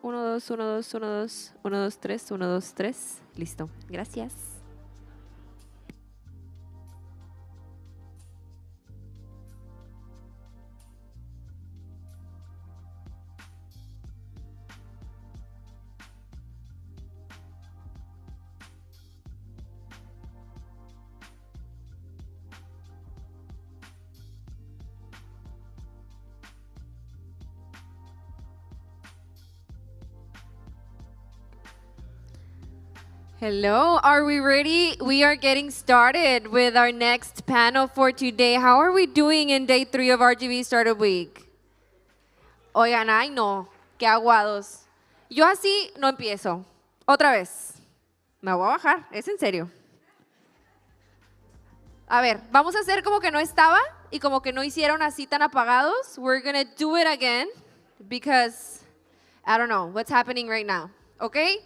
Uno, dos, uno, dos, uno, dos, uno, dos, tres, uno, dos, tres. Listo. Gracias. Hello, are we ready? We are getting started with our next panel for today. How are we doing in day 3 of RGV Startup Week? Oigan, ay no, qué aguados. Yo así no empiezo. Otra vez. Me voy a bajar, es en serio. A ver, vamos a hacer como que no estaba y como que no hicieron así tan apagados. We're gonna do it again because I don't know what's happening right now. Okay?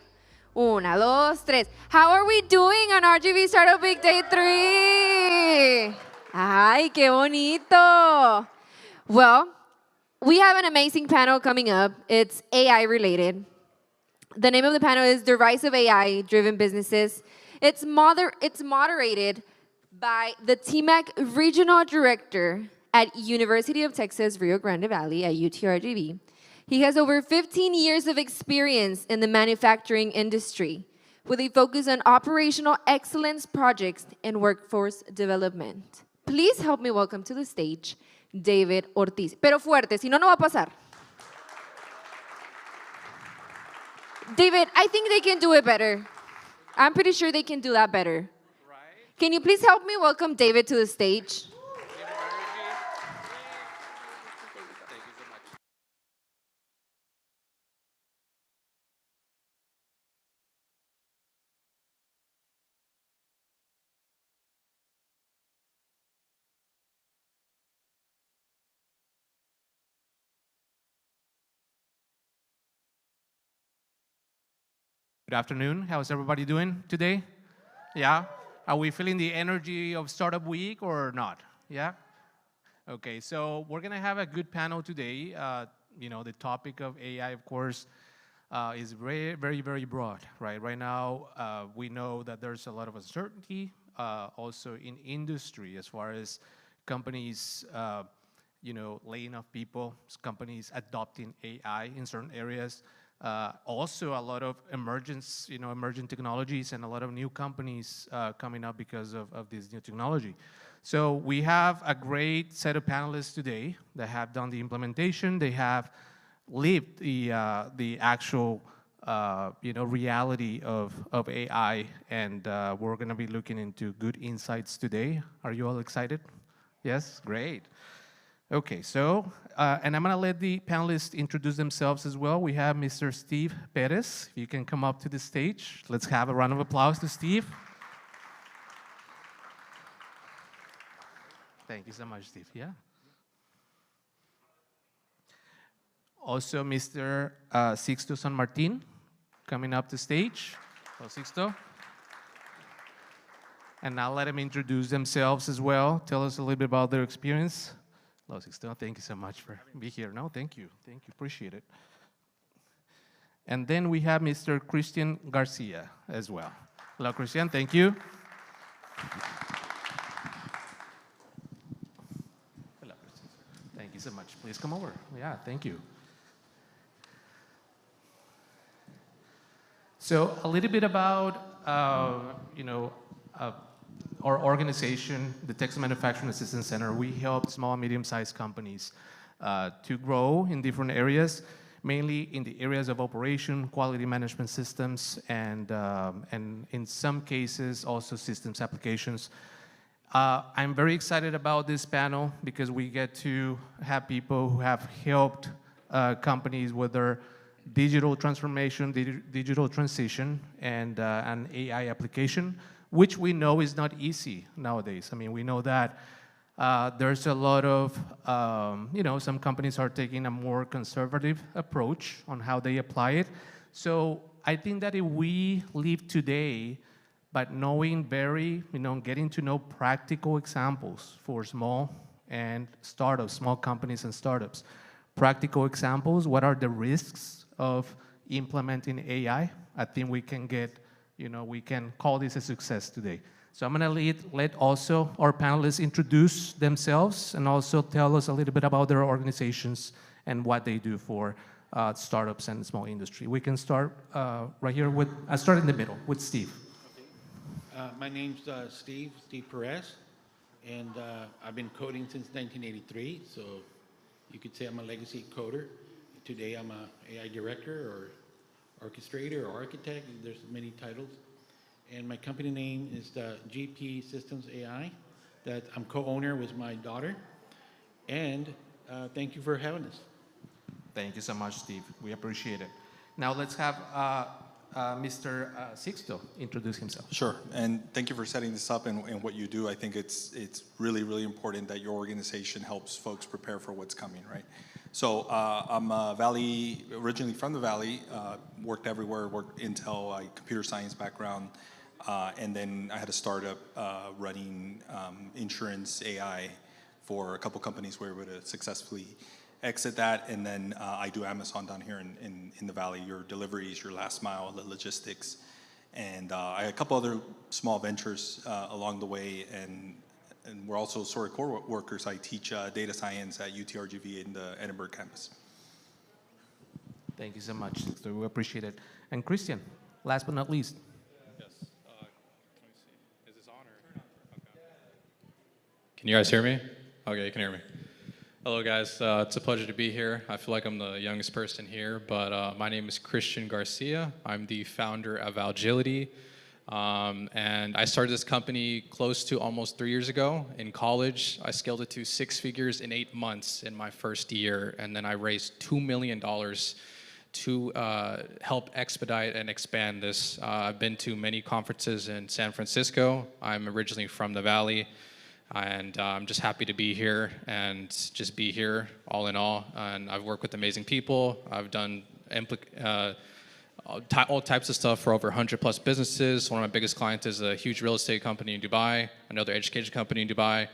Una, dos, tres. How are we doing on RGV Startup Week Day 3? Ay, qué bonito. Well, we have an amazing panel coming up. It's AI related. The name of the panel is The Rise of AI-Driven Businesses. It's moderated by the TMAC Regional Director at University of Texas, Rio Grande Valley at UTRGV. He has over 15 years of experience in the manufacturing industry with a focus on operational excellence projects and workforce development. Please help me welcome to the stage David Ortiz. Pero fuerte, si no, no va a pasar. David, I think they can do it better. I'm pretty sure they can do that better. Right. Can you please help me welcome David to the stage? Good afternoon. How's everybody doing today? Yeah? Are we feeling the energy of Startup Week or not? Yeah? Okay, so we're going to have a good panel today. The topic of AI, of course, is very, very, very broad, right? Right now, we know that there's a lot of uncertainty also in industry as far as companies, laying off people, companies adopting AI in certain areas. Also, a lot of emerging technologies and a lot of new companies coming up because of this new technology. So we have a great set of panelists today that have done the implementation. They have lived the actual reality of AI, and we're going to be looking into good insights today. Are you all excited? Yes, great. Okay, so, and I'm going to let the panelists introduce themselves as well. We have Mr. Steve Perez. If you can come up to the stage. Let's have a round of applause to Steve. Thank you so much, Steve. Yeah. Also, Mr. Sixto San Martin coming up to stage. Hello, Sixto. And now let them introduce themselves as well. Tell us a little bit about their experience. Hello, Sixto. Thank you so much for being here. No, thank you. Thank you. Appreciate it. And then we have Mr. Christian Garcia as well. Hello, Christian. Thank you. Hello, Christian. Thank you so much. Please come over. Yeah, thank you. So a little bit about, our organization, the Texas Manufacturing Assistance Center. We help small and medium-sized companies to grow in different areas, mainly in the areas of operation, quality management systems, and in some cases, also systems applications. I'm very excited about this panel because we get to have people who have helped companies with their digital transformation, digital transition, and an AI application, which we know is not easy nowadays. I mean, we know that there's a lot of, some companies are taking a more conservative approach on how they apply it. So I think that if we live today, but knowing getting to know practical examples for small and startups, small companies and startups, practical examples, what are the risks of implementing AI, I think we can get, we can call this a success today. So I'm going to let also our panelists introduce themselves and also tell us a little bit about their organizations and what they do for startups and small industry. We can start right here with, I'll start in the middle with Steve. My name's Steve Perez, and I've been coding since 1983, so you could say I'm a legacy coder. Today I'm an AI director or orchestrator or architect. There's many titles. And my company name is the GP Systems AI that I'm co-owner with my daughter. And thank you for having us. Thank you so much, Steve. We appreciate it. Now let's have Mr. Sixto introduce himself. Sure, and thank you for setting this up and what you do. I think it's really, really important that your organization helps folks prepare for what's coming, right? So I'm originally from the Valley, worked everywhere, worked Intel, computer science background, and then I had a startup running insurance AI for a couple companies where we were able to successfully exit that, and then I do Amazon down here in the Valley, your deliveries, your last mile, the logistics, and I had a couple other small ventures along the way, and we're also sort of core workers. I teach data science at RGV in the Edinburgh campus. Thank you so much, Sixto. We appreciate it. And Christian, last but not least. Yes. Let me see. Is this on or? Okay. Can you guys hear me? Okay, you can hear me. Hello, guys. It's a pleasure to be here. I feel like I'm the youngest person here, but my name is Christian Garcia. I'm the founder of Agility, and I started this company close to almost 3 years ago. In college, I scaled it to 6 figures in 8 months in my first year, and then I raised $2 million to help expedite and expand this. I've been to many conferences in San Francisco. I'm originally from the Valley. And I'm just happy to be here and just be here all in all. And I've worked with amazing people. I've done all types of stuff for over 100 plus businesses. One of my biggest clients is a huge real estate company in Dubai, another education company in Dubai,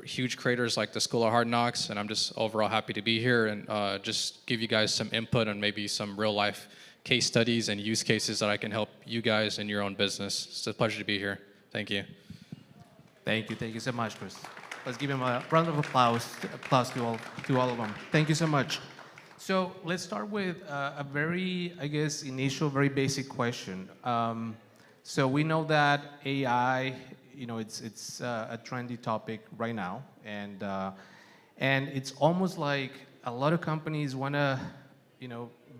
huge creators like the School of Hard Knocks. And I'm just overall happy to be here and just give you guys some input on maybe some real life case studies and use cases that I can help you guys in your own business. It's a pleasure to be here. Thank you. Thank you so much, Chris. Let's give him a round of applause to all of them. Thank you so much. So let's start with a very, I guess, initial, very basic question. So we know that AI, it's a trendy topic right now, and it's almost like a lot of companies want to,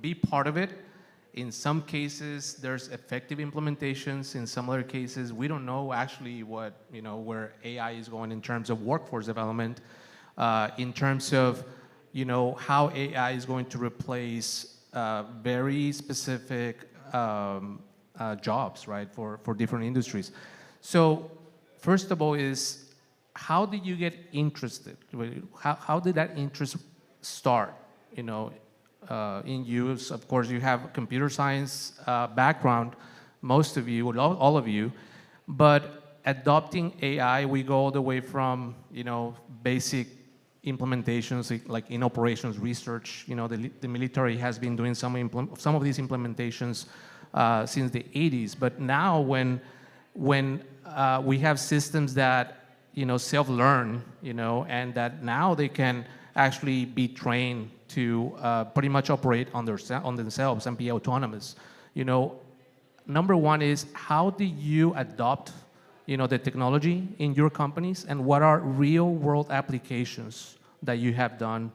be part of it. In some cases, there's effective implementations. In some other cases, we don't know actually what, where AI is going in terms of workforce development, in terms of, how AI is going to replace very specific jobs, right, for different industries. So first of all is, how did you get interested? How did that interest start, in use? Of course, you have a computer science background, most of you, all of you, but adopting AI, we go all the way from, basic implementations, like in operations research. The military has been doing some of these implementations since the 80s, but now when we have systems that, self-learn, and that now they can actually be trained to pretty much operate on themselves and be autonomous. Number one is, how do you adopt, the technology in your companies, and what are real-world applications that you have done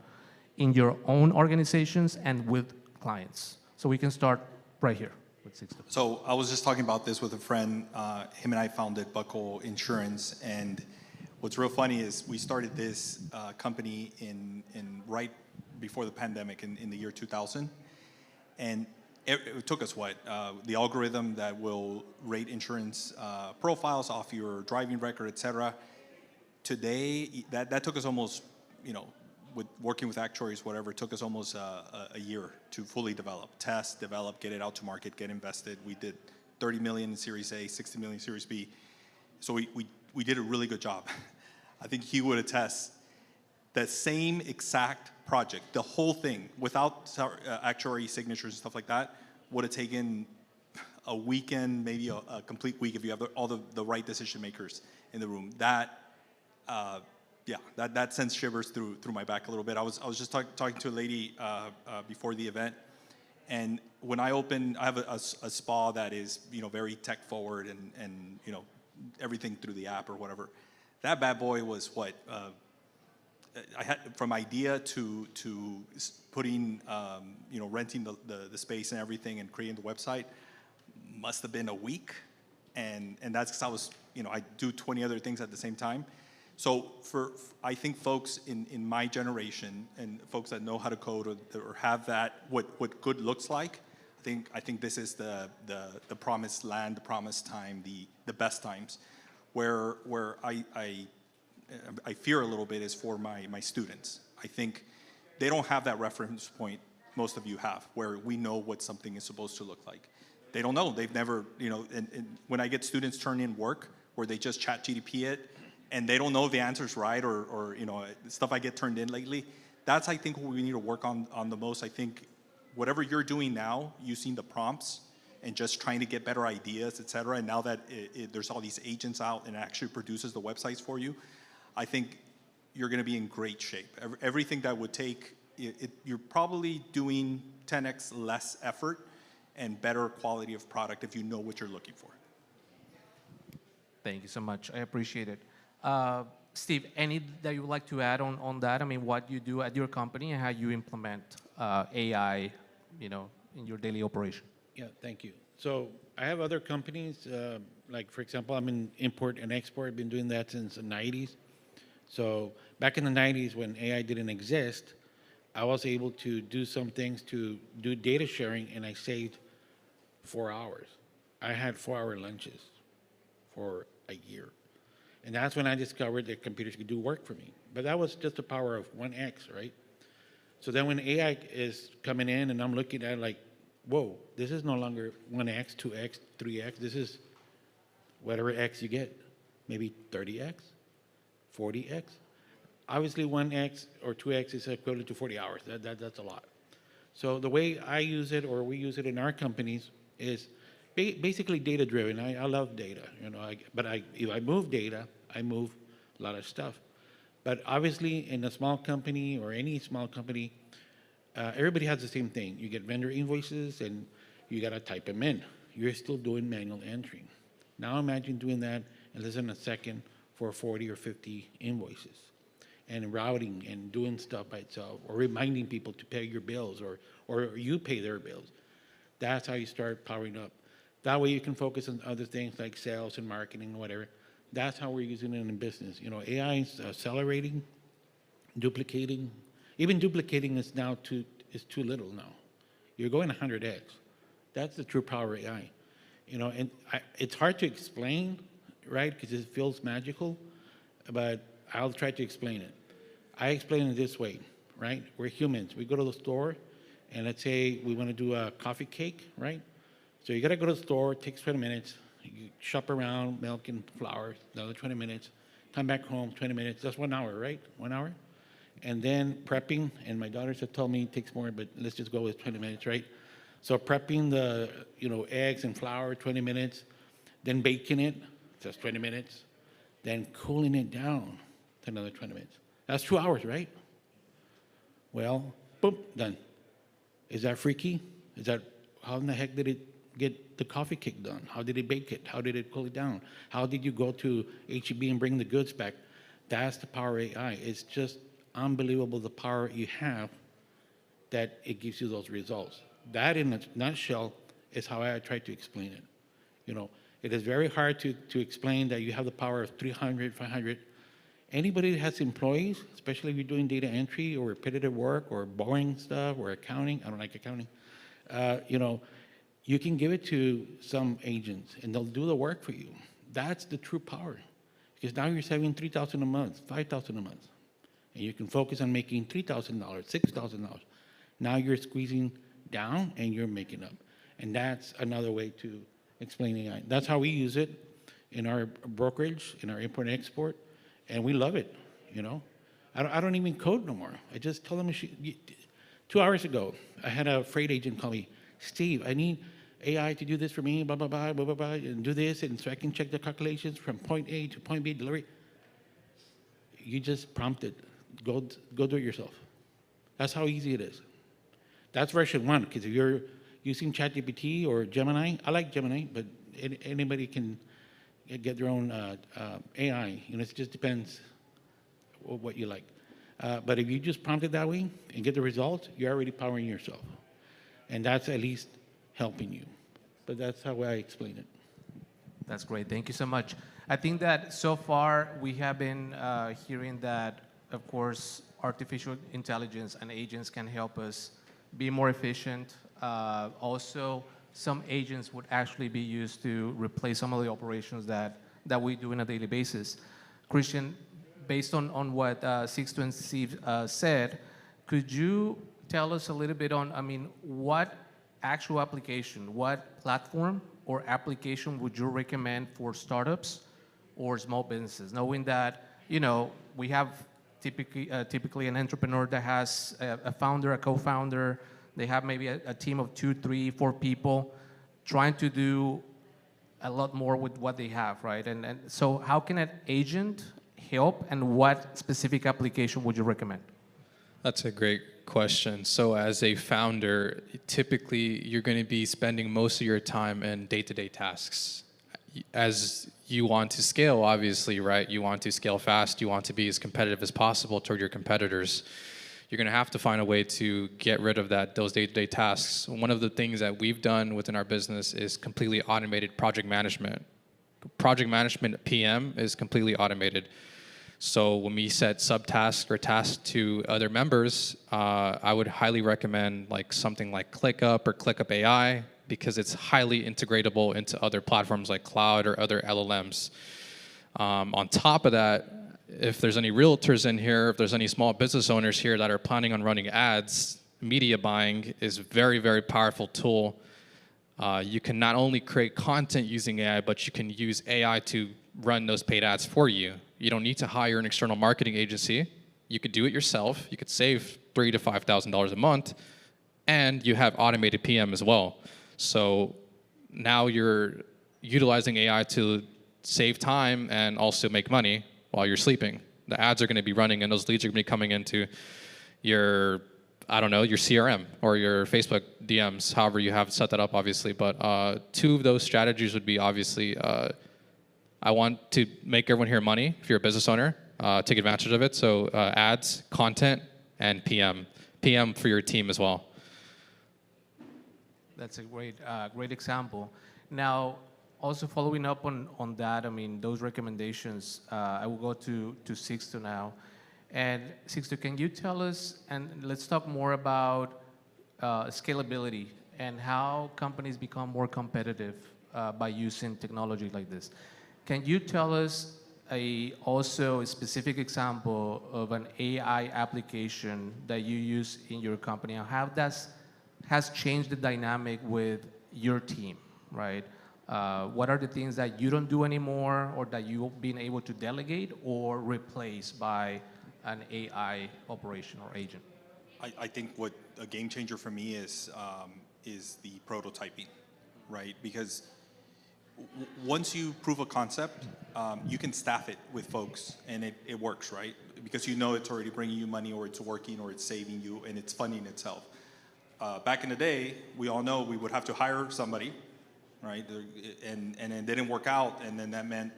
in your own organizations and with clients? So we can start right here with Sixto. So I was just talking about this with a friend. Him and I founded Buckle Insurance, and what's real funny is we started this company in right before the pandemic in the year 2000, and it took us the algorithm that will rate insurance profiles off your driving record, etc. Today, that took us almost, with working with actuaries, whatever, it took us almost a year to fully test, develop, get it out to market, get invested. We did 30 million in Series A, 60 million in Series B. So we did a really good job. I think he would attest. the same exact project, the whole thing, without actuary signatures and stuff like that, would have taken a weekend, maybe a complete week if you have all the right decision makers in the room. That sends shivers through my back a little bit. I was just talking to a lady before the event, and when I have a spa that is very tech forward and everything through the app or whatever. That bad boy was what I had from idea to putting renting the space and everything and creating the website must have been a week, and that's because I was I do 20 other things at the same time. So I think folks in my generation and folks that know how to code or have that what good looks like, I think this is the promised land, the promised time, the best times, where I fear a little bit is for my students. I think they don't have that reference point most of you have, where we know what something is supposed to look like. They don't know. They've never, and when I get students turn in work where they just chat GDP it, and they don't know if the answer's right or stuff I get turned in lately, that's, I think, what we need to work on the most. I think whatever you're doing now, using the prompts and just trying to get better ideas, et cetera, and now that there's all these agents out and it actually produces the websites for you, I think you're going to be in great shape. Everything that would take, you're probably doing 10x less effort and better quality of product if you know what you're looking for. Thank you so much. I appreciate it. Steve, any that you would like to add on that? I mean, what you do at your company and how you implement AI, in your daily operation? Yeah, thank you. So I have other companies, like, for example, I'm in import and export. I've been doing that since the 90s. So back in the 90s when AI didn't exist, I was able to do some things to do data sharing, and I saved 4 hours. I had 4-hour lunches for a year. And that's when I discovered that computers could do work for me. But that was just the power of 1x, right? So then when AI is coming in and I'm looking at it like, whoa, this is no longer 1x, 2x, 3x. This is whatever x you get, maybe 30x, 40x. Obviously 1x or 2x is equivalent to 40 hours. That's a lot. So the way I use it, or we use it in our companies, is basically data driven. I love data, if I move data, I move a lot of stuff. But obviously in a small company or any small company, everybody has the same thing. You get vendor invoices and you got to type them in. You're still doing manual entry. Now imagine doing that in less than a second for 40 or 50 invoices, and routing and doing stuff by itself, or reminding people to pay your bills, or you pay their bills. That's how you start powering up. That way you can focus on other things like sales and marketing and whatever. That's how we're using it in business. AI is accelerating, duplicating. Even duplicating is too little now. You're going 100x. That's the true power of AI. And it's hard to explain, right? Because it feels magical, but I'll try to explain it. I explain it this way, right? We're humans. We go to the store, and let's say we want to do a coffee cake, right? So you got to go to the store. It takes 20 minutes. You shop around, milk and flour, another 20 minutes. Come back home, 20 minutes. That's 1 hour, right? 1 hour. And then prepping, and my daughters have told me it takes more, but let's just go with 20 minutes, right? So prepping the eggs and flour, 20 minutes. Then baking it, just 20 minutes. Then cooling it down, another 20 minutes. That's 2 hours, right? Well, boom, done. Is that freaky? How in the heck did it get the coffee cake done? How did it bake it? How did it cool it down? How did you go to HEB and bring the goods back? That's the power of AI. It's just unbelievable the power you have that it gives you those results. That, in a nutshell, is how I try to explain it. It is very hard to explain that you have the power of 300, 500. Anybody that has employees, especially if you're doing data entry or repetitive work or boring stuff or accounting, I don't like accounting, you can give it to some agents and they'll do the work for you. That's the true power. Because now you're saving $3,000 a month, $5,000 a month. And you can focus on making $3,000, $6,000. Now you're squeezing down and you're making up. And that's another way to explain AI. That's how we use it in our brokerage, in our import and export. And we love it, I don't even code no more. I just tell them, 2 hours ago, I had a freight agent call me, Steve, I need AI to do this for me, blah, blah, blah, blah, blah, blah, and do this, and so I can check the calculations from point A to point B delivery. You just prompt it. Go do it yourself. That's how easy it is. That's version 1, because if you're using ChatGPT or Gemini, I like Gemini, but anybody can get their own AI. It just depends what you like. But if you just prompt it that way and get the results, you're already powering yourself. And that's at least helping you. But that's how I explain it. That's great. Thank you so much. I think that so far we have been hearing that, of course, artificial intelligence and agents can help us be more efficient. Also, some agents would actually be used to replace some of the operations that we do on a daily basis. Christian, based on what Sixto and Steve said, could you tell us a little bit on, what actual application, what platform or application would you recommend for startups or small businesses, knowing that, we have typically an entrepreneur that has a founder, a co-founder, they have maybe a team of 2, 3, 4 people trying to do a lot more with what they have, right? And so how can an agent help, and what specific application would you recommend? That's a great question. So as a founder, typically you're going to be spending most of your time in day-to-day tasks. As you want to scale, obviously, right? You want to scale fast. You want to be as competitive as possible toward your competitors. You're going to have to find a way to get rid of those day-to-day tasks. One of the things that we've done within our business is completely automated project management. Project management PM is completely automated. So when we set subtasks or tasks to other members, I would highly recommend something like ClickUp or ClickUp AI, because it's highly integratable into other platforms like cloud or other LLMs. On top of that, if there's any realtors in here, if there's any small business owners here that are planning on running ads, media buying is a very, very powerful tool. You can not only create content using AI, but you can use AI to run those paid ads for you. You don't need to hire an external marketing agency. You could do it yourself. You could save $3,000 to $5,000 a month, and you have automated PM as well. So now you're utilizing AI to save time and also make money while you're sleeping. The ads are going to be running, and those leads are going to be coming into your CRM or your Facebook DMs, however you have set that up, obviously. But 2 of those strategies would be, obviously, I want to make everyone here money. If you're a business owner, take advantage of it. So ads, content, and PM. PM for your team as well. That's a great example. Now, also following up on that, those recommendations, I will go to Sixto now. And Sixto, can you tell us, and let's talk more about scalability and how companies become more competitive by using technology like this. Can you tell us also a specific example of an AI application that you use in your company, and how that has changed the dynamic with your team, right? What are the things that you don't do anymore, or that you've been able to delegate or replace by an AI operation or agent? I think what a game changer for me is the prototyping, right? Because once you prove a concept, you can staff it with folks, and it works, right? Because it's already bringing you money, or it's working, or it's saving you, and it's funding itself. Back in the day, we all know we would have to hire somebody, right? And it didn't work out, and then that meant,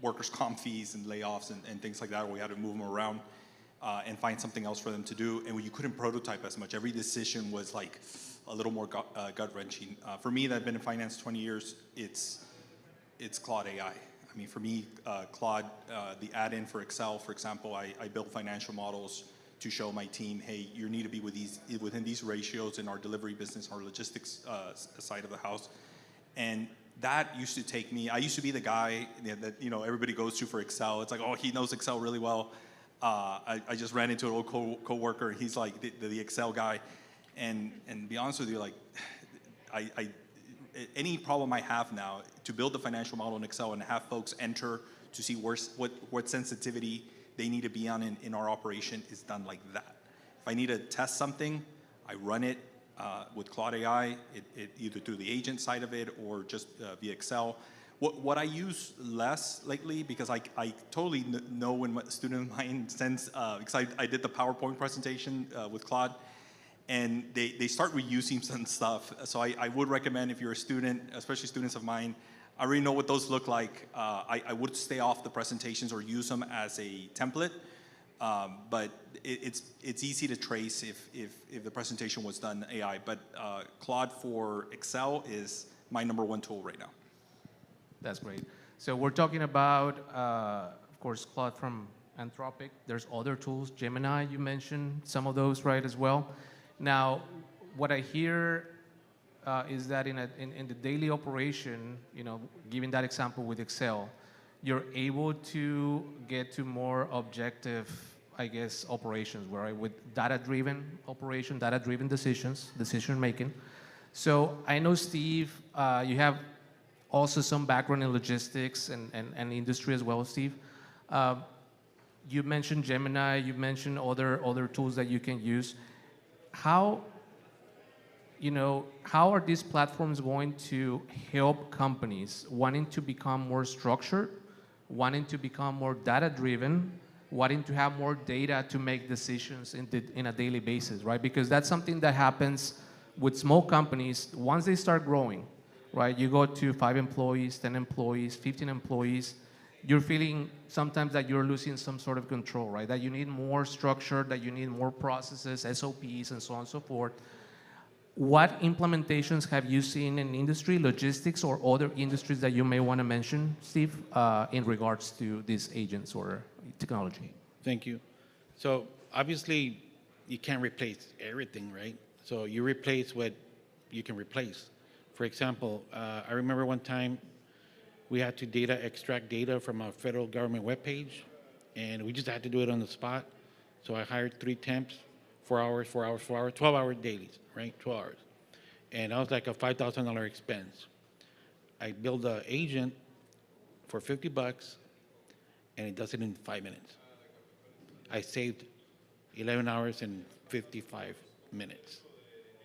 workers' comp fees and layoffs and things like that, where we had to move them around and find something else for them to do. And you couldn't prototype as much. Every decision was like a little more gut-wrenching. For me, that I've been in finance 20 years, it's Claude AI. For me, Claude, the add-in for Excel, for example, I build financial models to show my team, hey, you need to be within these ratios in our delivery business, our logistics side of the house. And that used to take me, I used to be the guy that everybody goes to for Excel. It's like, oh, he knows Excel really well. I just ran into an old co-worker, and he's like the Excel guy. And to be honest with you, like, any problem I have now, to build the financial model in Excel and have folks enter to see what sensitivity they need to be on in our operation is done like that. If I need to test something, I run it with Claude AI, either through the agent side of it or just via Excel. What I use less lately, because I totally know when a student of mine sends, because I did the PowerPoint presentation with Claude, and they start reusing some stuff. So I would recommend, if you're a student, especially students of mine, I already know what those look like. I would stay off the presentations or use them as a template. But it's easy to trace if the presentation was done AI. But Claude for Excel is my #1 tool right now. That's great. So we're talking about, of course, Claude from Anthropic. There's other tools, Gemini, you mentioned some of those, right, as well. Now, what I hear is that in the daily operation, giving that example with Excel, you're able to get to more objective, I guess, operations, right, with data-driven operation, data-driven decision making. So I know, Steve, you have also some background in logistics and industry as well, Steve. You mentioned Gemini, you mentioned other tools that you can use. How are these platforms going to help companies wanting to become more structured, wanting to become more data-driven, wanting to have more data to make decisions in a daily basis, right? Because that's something that happens with small companies once they start growing, right? You go to 5 employees, 10 employees, 15 employees, you're feeling sometimes that you're losing some sort of control, right? That you need more structure, that you need more processes, SOPs, and so on and so forth. What implementations have you seen in industry, logistics, or other industries that you may want to mention, Steve, in regards to these agents or technology? Thank you. So obviously, you can't replace everything, right? So you replace what you can replace. For example, I remember one time we had to extract data from a federal government webpage, and we just had to do it on the spot. So I hired 3 temps, 4 hours, 4 hours, 4 hours, 12-hour dailies, right? 12 hours. And that was like a $5,000 expense. I built an agent for $50, and it does it in 5 minutes. I saved 11 hours and 55 minutes.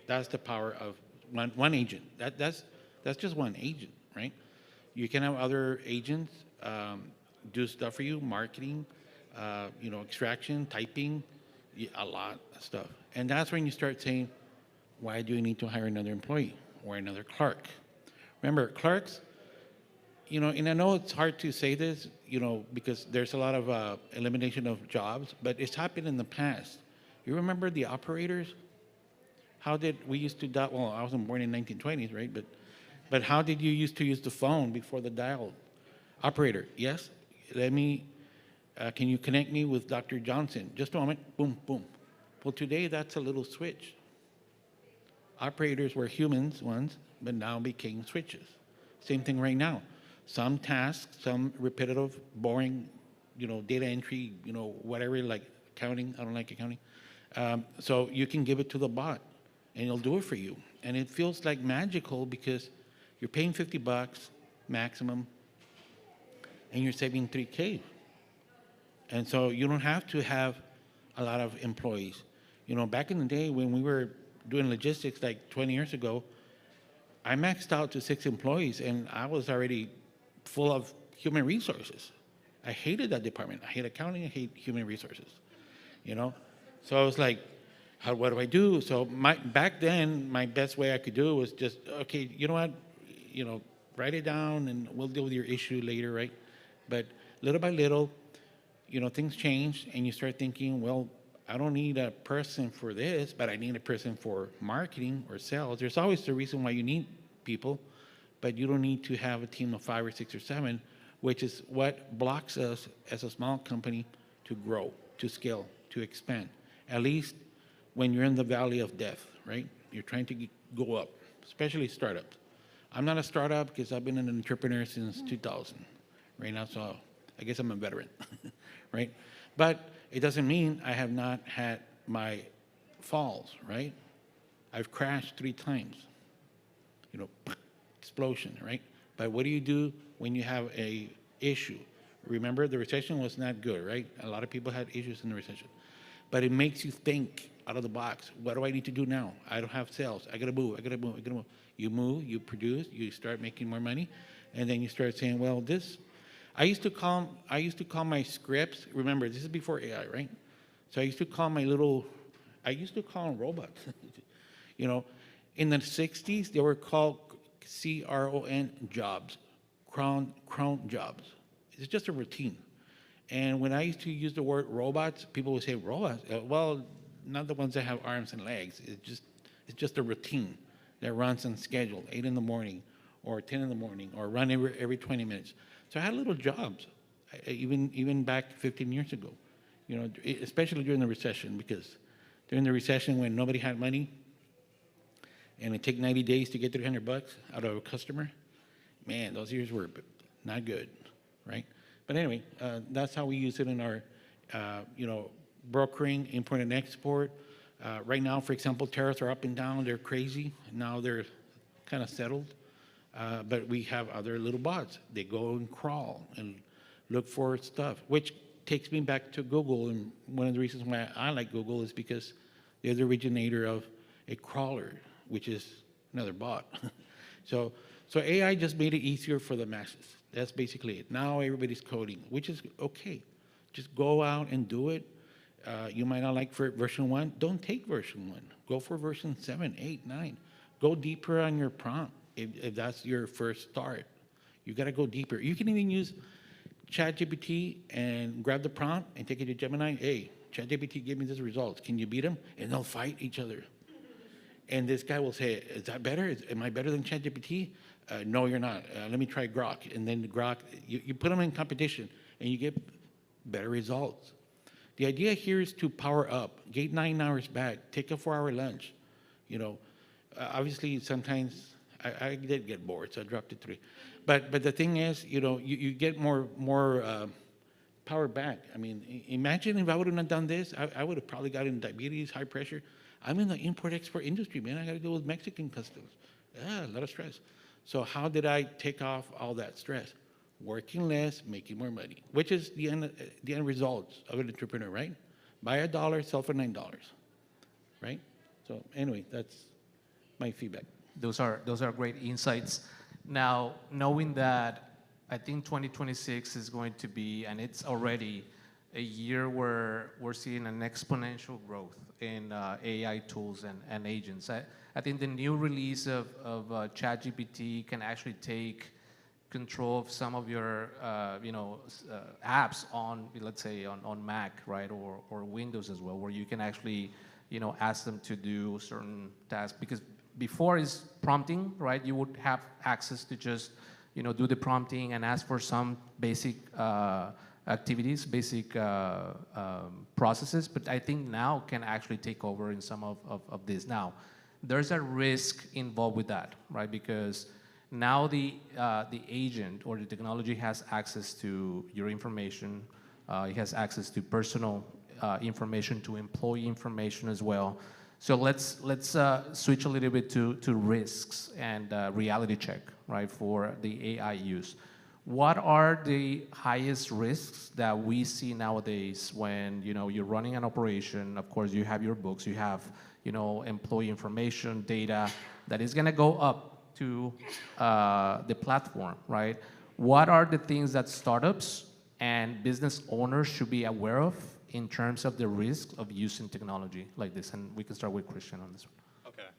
That's the power of one agent. That's just one agent, right? You can have other agents do stuff for you, marketing, extraction, typing, a lot of stuff. And that's when you start saying, why do you need to hire another employee or another clerk? Remember, clerks, and I know it's hard to say this, because there's a lot of elimination of jobs, but it's happened in the past. You remember the operators? How did we used to dial? Well, I wasn't born in 1920s, right? But how did you used to use the phone before the dial? Operator, yes. Can you connect me with Dr. Johnson? Just a moment. Boom, boom. Well, today that's a little switch. Operators were humans once, but now became switches. Same thing right now. Some tasks, some repetitive, boring, data entry, whatever, like accounting. I don't like accounting. So you can give it to the bot, and it'll do it for you. And it feels like magical because you're paying $50 maximum, and you're saving $3K. And so you don't have to have a lot of employees. Back in the day when we were doing logistics like 20 years ago, I maxed out to 6 employees, and I was already full of human resources. I hated that department. I hate accounting. I hate human resources. So I was like, what do I do? So back then, my best way I could do was just, okay, you know what? Write it down, and we'll deal with your issue later, right? But little by little, things change, and you start thinking, well, I don't need a person for this, but I need a person for marketing or sales. There's always a reason why you need people, but you don't need to have a team of 5 or 6 or 7, which is what blocks us as a small company to grow, to scale, to expand. At least when you're in the valley of death, right? You're trying to go up, especially startups. I'm not a startup because I've been an entrepreneur since 2000, right now, so I guess I'm a veteran, right? But it doesn't mean I have not had my falls, right? I've crashed 3 times, explosion, right? But what do you do when you have a issue, Remember, the recession was not good, right? A lot of people had issues in the recession. But it makes you think out of the box. What do I need to do now? I don't have sales. I gotta move. You move, you produce, you start making more money, and then you start saying, well, this. I used to call my scripts. Remember, this is before AI, right? So I used to call them robots. You know, in the 60s, they were called CRON jobs, crown jobs. It's just a routine. And when I used to use the word robots, people would say, robots? Well, not the ones that have arms and legs. It's just a routine that runs on schedule, 8 in the morning or 10 in the morning, or run every 20 minutes. So I had little jobs, even back 15 years ago, you know, especially during the recession, because during the recession when nobody had money and it took 90 days to get $300 out of a customer, man, those years were not good, right? But anyway, that's how we use it in our, brokering, import and export. Right now, for example, tariffs are up and down. They're crazy. Now they're kind of settled. But we have other little bots. They go and crawl and look for stuff, which takes me back to Google. And one of the reasons why I like Google is because they're the originator of a crawler, which is another bot. So AI just made it easier for the masses. That's basically it. Now everybody's coding, which is okay. Just go out and do it. You might not like version 1. Don't take version 1. Go for version 7, 8, 9. Go deeper on your prompt if that's your first start. You got to go deeper. You can even use ChatGPT and grab the prompt and take it to Gemini. Hey, ChatGPT, give me these results. Can you beat them? And they'll fight each other. And this guy will say, is that better? Am I better than ChatGPT? No, you're not. Let me try Grok. And then Grok, you put them in competition, and you get better results. The idea here is to power up, get 9 hours back, take a 4-hour lunch. You know, obviously sometimes I did get bored, so I dropped to 3. But the thing is, you know, you get more power back. I mean, imagine if I would have not done this, I would have probably gotten diabetes, high pressure. I'm in the import-export industry, man. I got to deal with Mexican customs. Yeah, a lot of stress. So how did I take off all that stress? Working less, making more money, which is the end results of an entrepreneur, right? Buy $1, sell for $9, right? So anyway, that's my feedback. Those are great insights. Now, knowing that I think 2026 is going to be, and it's already a year where we're seeing an exponential growth in AI tools and agents. I think the new release of ChatGPT can actually take control of some of your apps on, let's say, on Mac, right, or Windows as well, where you can actually ask them to do certain tasks. Because before is prompting, right? You would have access to just do the prompting and ask for some basic activities, basic processes. But I think now can actually take over in some of this. Now, there's a risk involved with that, right? Because now the agent or the technology has access to your information. It has access to personal information, to employee information as well. So let's switch a little bit to risks and reality check, right, for the AI use. What are the highest risks that we see nowadays when you're running an operation? Of course, you have your books, you have employee information, data that is going to go up to the platform, right? What are the things that startups and business owners should be aware of in terms of the risk of using technology like this? And we can start with Christian on this one. Okay.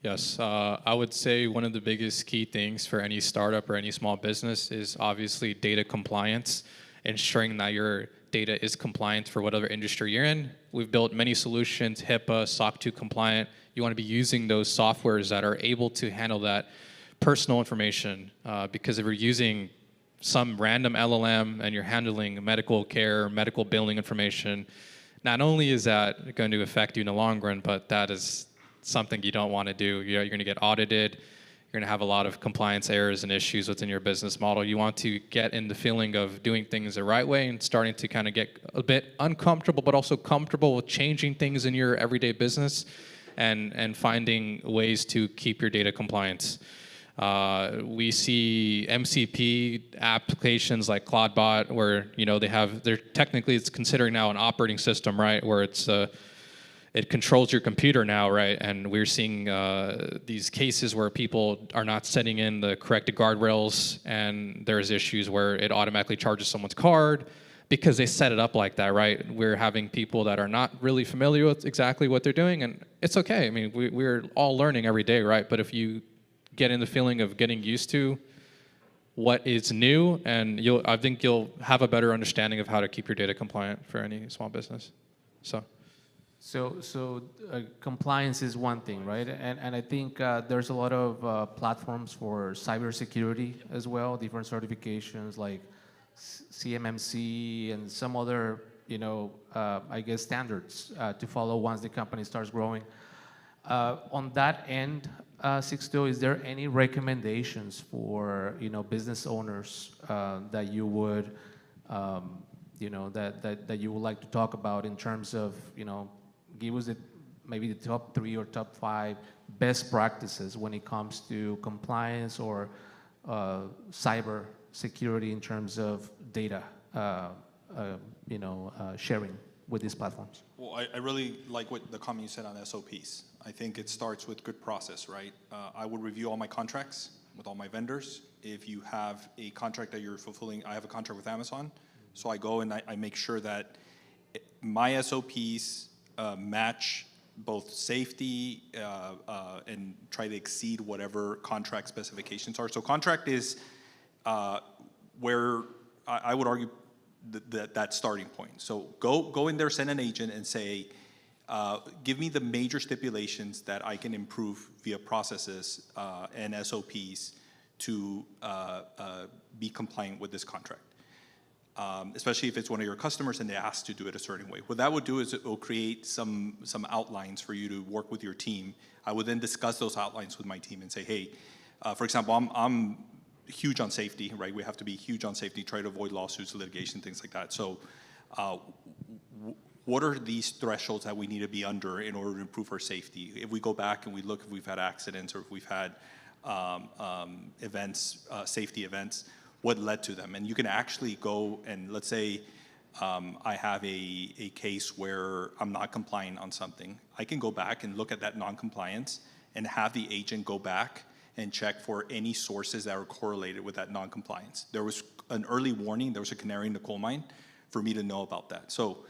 Yes, I would say one of the biggest key things for any startup or any small business is obviously data compliance, ensuring that your data is compliant for whatever industry you're in. We've built many solutions, HIPAA, SOC 2 compliant. You want to be using those softwares that are able to handle that personal information, because if you're using some random LLM and you're handling medical care, medical billing information, not only is that going to affect you in the long run, but that is something you don't want to do. You're going to get audited. You're going to have a lot of compliance errors and issues within your business model. You want to get in the feeling of doing things the right way and starting to kind of get a bit uncomfortable, but also comfortable with changing things in your everyday business and finding ways to keep your data compliance. We see MCP applications like CloudBot, where they're technically it's considering now an operating system, right? Where it controls your computer now, right? And we're seeing these cases where people are not setting in the correct guardrails, and there's issues where it automatically charges someone's card because they set it up like that, right? We're having people that are not really familiar with exactly what they're doing, and it's okay. I mean, we're all learning every day, right? But if you get in the feeling of getting used to what is new, and I think you'll have a better understanding of how to keep your data compliant for any small business. So compliance is one thing, right? And I think there's a lot of platforms for cybersecurity as well, different certifications like CMMC and some other, I guess, standards to follow once the company starts growing. On that end, Sixto, is there any recommendations for business owners that you would that you would like to talk about in terms of give us maybe the top 3 or top 5 best practices when it comes to compliance or cyber security in terms of data sharing with these platforms? Well, I really like what the comment you said on SOPs. I think it starts with good process, right? I would review all my contracts with all my vendors. If you have a contract that you're fulfilling, I have a contract with Amazon, so I go and I make sure that my SOPs match both safety and try to exceed whatever contract specifications are. So contract is where I would argue that starting point. So go in there, send an agent and say, give me the major stipulations that I can improve via processes and SOPs to be compliant with this contract. Especially if it's one of your customers and they ask to do it a certain way. What that would do is it will create some outlines for you to work with your team. I would then discuss those outlines with my team and say, hey, for example, I'm huge on safety, right? We have to be huge on safety, try to avoid lawsuits, litigation, things like that. So what are these thresholds that we need to be under in order to improve our safety? If we go back and we look if we've had accidents or if we've had events, safety events, what led to them? And you can actually go and let's say I have a case where I'm not compliant on something. I can go back and look at that non-compliance and have the agent go back and check for any sources that are correlated with that non-compliance. There was an early warning, there was a canary in the coal mine for me to know about that. So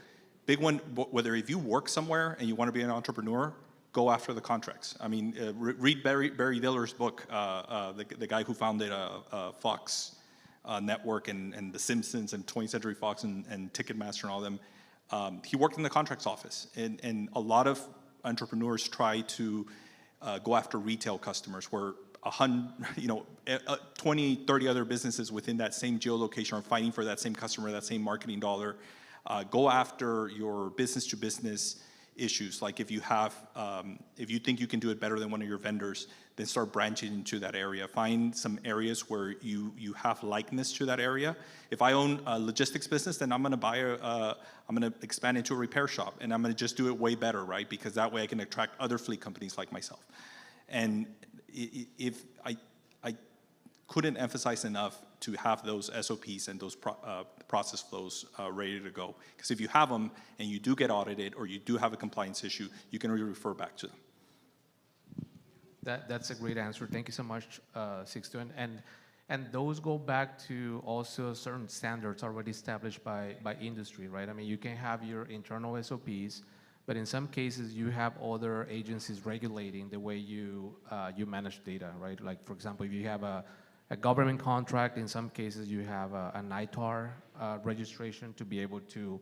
big one, whether if you work somewhere and you want to be an entrepreneur, go after the contracts. I mean, read Barry Diller's book, the guy who founded Fox Network and The Simpsons and 20th Century Fox and Ticketmaster and all them. He worked in the contracts office, and a lot of entrepreneurs try to go after retail customers where 20, 30 other businesses within that same geolocation are fighting for that same customer, that same marketing dollar. Go after your business-to-business issues. Like if you think you can do it better than one of your vendors, then start branching into that area. Find some areas where you have likeness to that area. If I own a logistics business, then I'm gonna expand into a repair shop, and I'm gonna just do it way better, right? Because that way I can attract other fleet companies like myself. And if I couldn't emphasize enough to have those SOPs and those process flows ready to go. Because if you have them and you do get audited or you do have a compliance issue, you can refer back to them. That's a great answer. Thank you so much, Sixto. And those go back to also certain standards already established by industry, right? I mean, you can have your internal SOPs, but in some cases you have other agencies regulating the way you manage data, right? Like, for example, if you have a government contract, in some cases you have an ITAR registration to be able to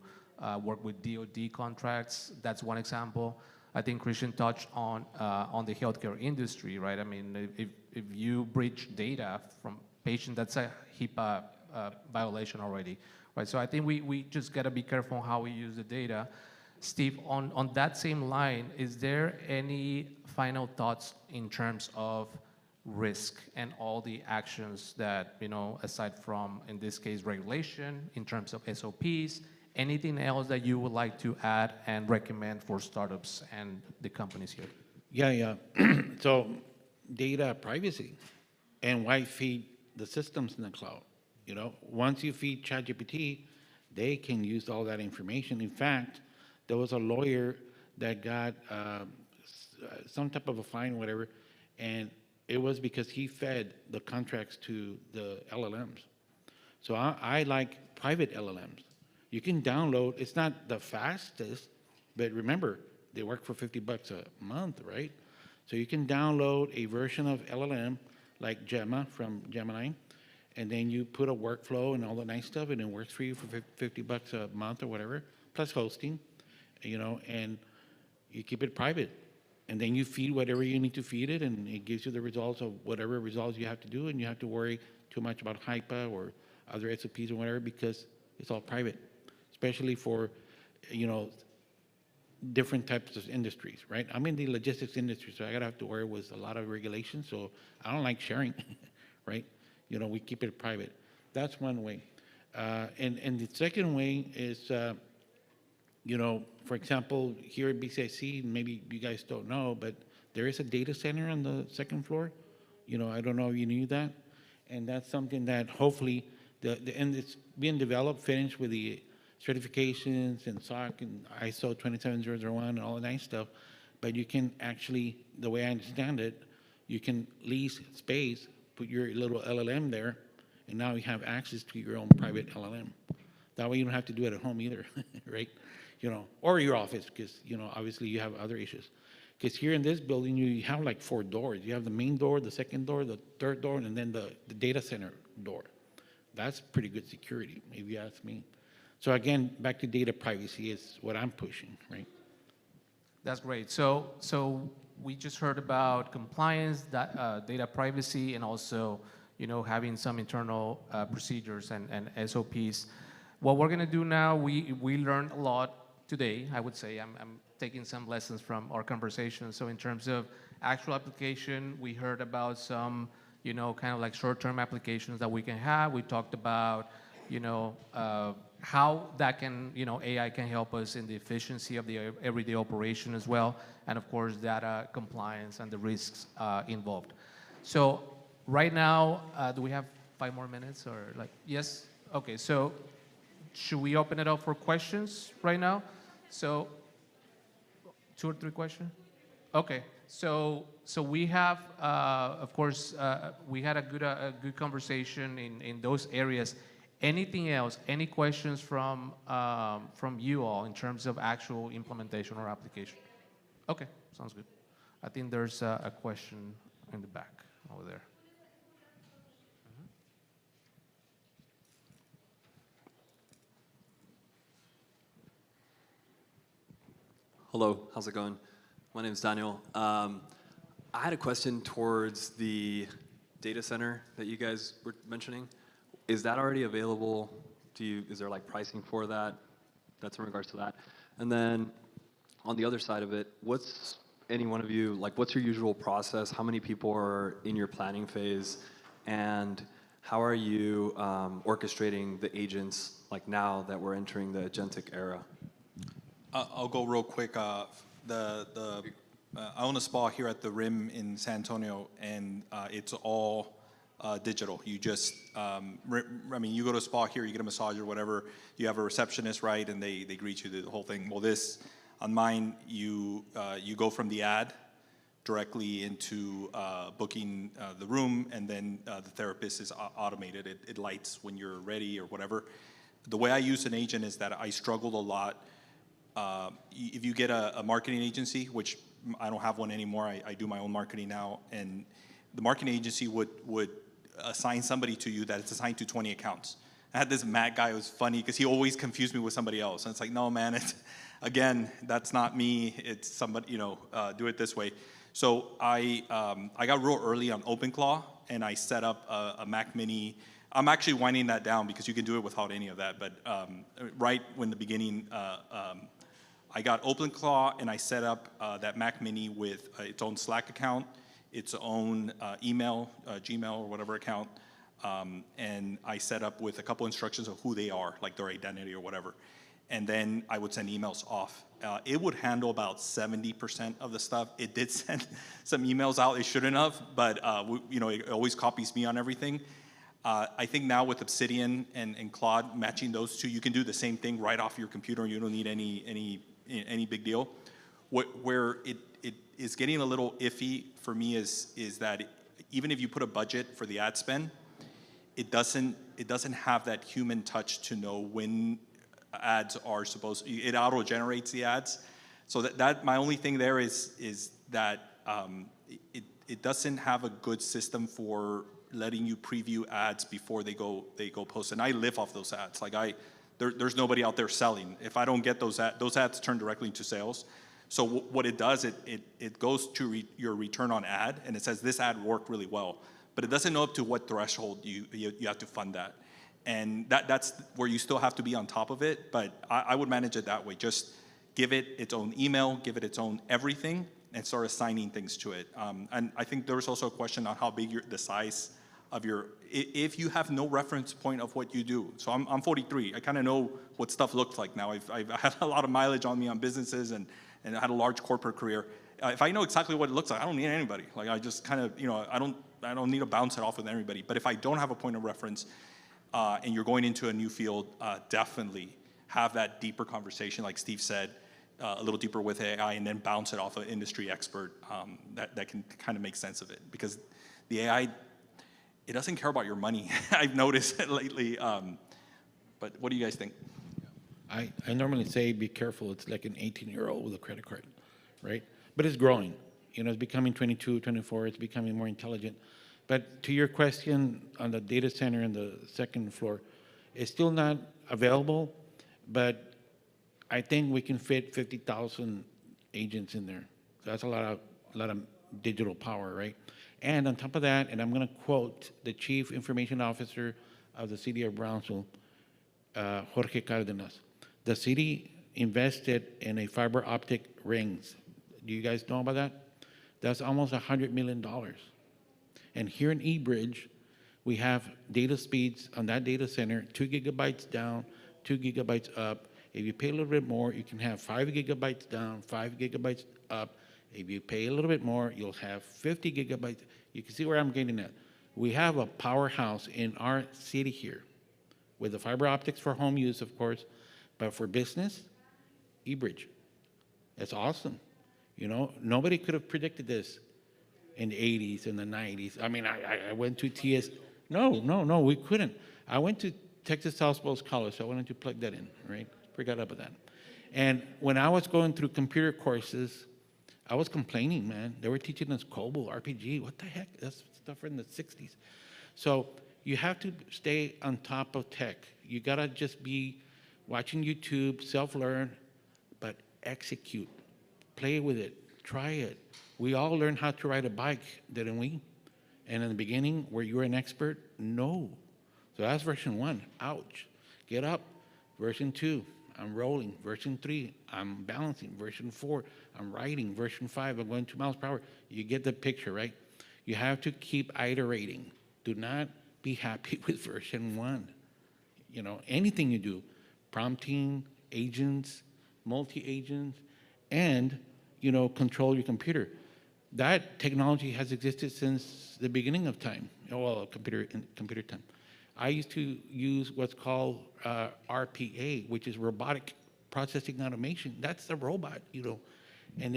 work with DoD contracts. That's one example. I think Christian touched on the healthcare industry, right? I mean, if you breach data from patient, that's a HIPAA violation already, right? So I think we just gotta be careful how we use the data. Steve, on that same line, is there any final thoughts in terms of risk and all the actions that, aside from, in this case, regulation, in terms of SOPs, anything else that you would like to add and recommend for startups and the companies here? Yeah. So data privacy. And why feed the systems in the cloud? You know, once you feed ChatGPT, they can use all that information. In fact, there was a lawyer that got some type of a fine, whatever, and it was because he fed the contracts to the LLMs. So I like private LLMs. You can download, it's not the fastest, but remember, they work for $50 a month, right? So you can download a version of LLM like Gemma from Gemini, and then you put a workflow and all the nice stuff, and it works for you for $50 a month or whatever, plus hosting, you know, and you keep it private. And then you feed whatever you need to feed it, and it gives you the results of whatever results you have to do, and you have to worry too much about HIPAA or other SOPs or whatever, because it's all private, especially for, you know, different types of industries, right? I'm in the logistics industry, so I gotta have to worry with a lot of regulations, so I don't like sharing, right? You know, we keep it private. That's one way. And the second way is, you know, for example, here at BCIC, maybe you guys don't know, but there is a data center on the second floor. You know, I don't know if you knew that. And that's something that hopefully, and it's being developed, finished with the certifications and SOC and ISO 27001 and all the nice stuff. But you can actually, the way I understand it, you can lease space, put your little LLM there, and now you have access to your own private LLM. That way you don't have to do it at home either, right? You know, or your office, because, you know, obviously you have other issues. Because here in this building, you have like 4 doors. You have the main door, the second door, the third door, and then the data center door. That's pretty good security, if you ask me. So again, back to data privacy is what I'm pushing, right? That's great. So we just heard about compliance, data privacy, and also, you know, having some internal procedures and SOPs. What we're going to do now, we learned a lot today. I would say I'm taking some lessons from our conversation. So in terms of actual application, we heard about some, you know, kind of like short-term applications that we can have. We talked about, you know, how that can, you know, AI can help us in the efficiency of the everyday operation as well, and of course data compliance and the risks involved. So right now, do we have 5 more minutes or like, yes? Okay, so should we open it up for questions right now? So 2 or 3 questions? Okay, so we have, of course, we had a good conversation in those areas. Anything else? Any questions from you all in terms of actual implementation or application? Okay, sounds good. I think there's a question in the back over there. Hello, how's it going? My name is Daniel. I had a question towards the data center that you guys were mentioning. Is that already available? Is there like pricing for that? That's in regards to that. And then on the other side of it, what's your usual process? How many people are in your planning phase? And how are you orchestrating the agents like now that we're entering the agentic era? I'll go real quick. I own a spa here at the Rim in San Antonio, and it's all digital. You just, I mean, you go to a spa here, you get a massage or whatever, you have a receptionist, right, and they greet you, the whole thing. Well, this, on mine, you go from the ad directly into booking the room, and then the therapist is automated. It lights when you're ready or whatever. The way I use an agent is that I struggled a lot. If you get a marketing agency, which I don't have one anymore, I do my own marketing now, and the marketing agency would assign somebody to you that it's assigned to 20 accounts. I had this Matt guy who was funny because he always confused me with somebody else. And it's like, no, man, again, that's not me. It's somebody, you know, do it this way. So I got real early on OpenClaw, and I set up a Mac Mini. I'm actually winding that down because you can do it without any of that. But right when the beginning, I got OpenClaw, and I set up that Mac Mini with its own Slack account, its own email, Gmail or whatever account, and I set up with a couple instructions of who they are, like their identity or whatever. and then I would send emails off. It would handle about 70% of the stuff. It did send some emails out it shouldn't have, but it always copies me on everything. I think now with Obsidian and Claude matching those two, you can do the same thing right off your computer. You don't need any big deal. Where it is getting a little iffy for me is that even if you put a budget for the ad spend, it doesn't have that human touch to know when ads are supposed. It auto generates the ads, so that my only thing there is that it doesn't have a good system for letting you preview ads before they go post. And I live off those ads. Like there's nobody out there selling. If I don't get those ads turn directly into sales. So what it does, it goes to your return on ad, and it says this ad worked really well, but it doesn't know up to what threshold you have to fund that. And that's where you still have to be on top of it, but I would manage it that way. Just give it its own email, give it its own everything, and start assigning things to it. And I think there was also a question on how big the size of if you have no reference point of what you do. So I'm 43, I kind of know what stuff looks like now. I've had a lot of mileage on me on businesses, and I had a large corporate career. If I know exactly what it looks like, I don't need anybody. Like I just kind of, I don't need to bounce it off with anybody. But if I don't have a point of reference, and you're going into a new field, definitely have that deeper conversation, like Steve said, a little deeper with AI, and then bounce it off an industry expert that can kind of make sense of it. Because the AI, it doesn't care about your money. I've noticed it lately. But what do you guys think? I normally say be careful. It's like an 18-year-old with a credit card, right? But it's growing. It's becoming 22, 24. It's becoming more intelligent. But to your question on the data center and the second floor, it's still not available, but I think we can fit 50,000 agents in there. So that's a lot of digital power, right? And on top of that, and I'm going to quote the Chief Information Officer of the City of Brownsville, Jorge Cardenas. The city invested in a fiber optic rings. Do you guys know about that? That's almost $100 million. And here in eBridge, we have data speeds on that data center, 2 gigabytes down, 2 gigabytes up. If you pay a little bit more, you can have 5 gigabytes down, 5 gigabytes up. If you pay a little bit more, you'll have 50 gigabytes. You can see where I'm getting at. We have a powerhouse in our city here with the fiber optics for home use, of course, but for business, eBridge. That's awesome. Nobody could have predicted this in the 80s and the 90s. I mean, I went to TS. No, we couldn't. I went to Texas Southwest College, so I wanted to plug that in, right? Forgot about that. And when I was going through computer courses, I was complaining, man. They were teaching us COBOL, RPG. What the heck? That's stuff from the 60s. So you have to stay on top of tech. You got to just be watching YouTube, self-learn, but execute. Play with it. Try it. We all learned how to ride a bike, didn't we? And in the beginning, were you an expert? No. So that's version 1. Ouch. Get up. Version 2, I'm rolling. Version 3, I'm balancing. Version 4, I'm riding. Version 5, I'm going 2 miles per hour. You get the picture, right? You have to keep iterating. Do not be happy with version 1. Anything you do, prompting, agents, multi-agents, and, control your computer. That technology has existed since the beginning of time. Well, computer time. I used to use what's called RPA, which is robotic processing automation. That's the robot, And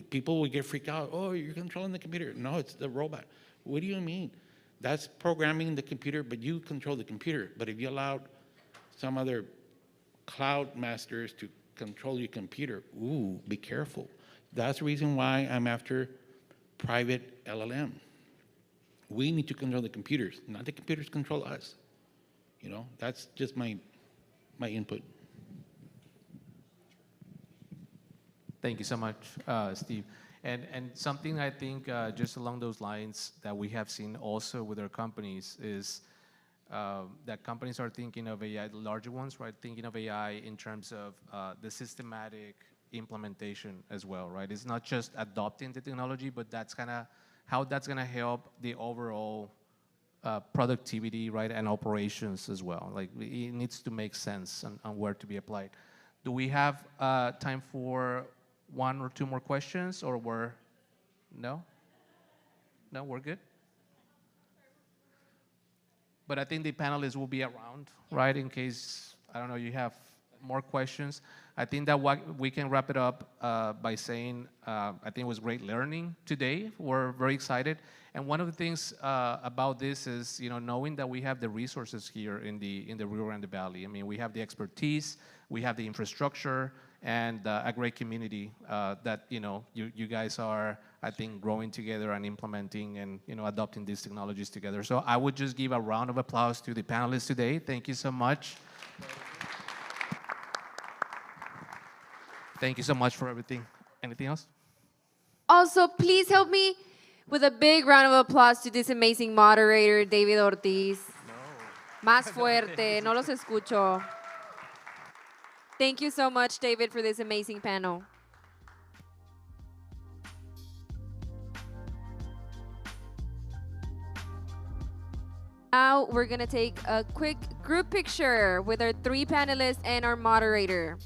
people would get freaked out. Oh, you're controlling the computer. No, it's the robot. What do you mean? That's programming the computer, but you control the computer. But if you allowed some other cloud masters to control your computer, ooh, be careful. That's the reason why I'm after private LLM. We need to control the computers, not the computers control us. That's just my input. Thank you so much, Steve. And something I think just along those lines that we have seen also with our companies is that companies are thinking of AI, the larger ones, right? Thinking of AI in terms of the systematic implementation as well, right? It's not just adopting the technology, but that's kind of how that's going to help the overall productivity, right, and operations as well. Like it needs to make sense on where to be applied. Do we have time for 1 or 2 more questions, or we're, no? No, we're good? But I think the panelists will be around, right, in case, I don't know, you have more questions. I think that we can wrap it up by saying I think it was great learning today. We're very excited. And one of the things about this is, knowing that we have the resources here in the Rio Grande Valley. I mean, we have the expertise, we have the infrastructure, and a great community that, you guys are, I think, growing together and implementing and, adopting these technologies together. So I would just give a round of applause to the panelists today. Thank you so much. Thank you so much for everything. Anything else? Also, please help me with a big round of applause to this amazing moderator, David Ortiz. No. Más fuerte, no los escucho. Thank you so much, David, for this amazing panel. Now we're going to take a quick group picture with our 3 panelists and our moderator.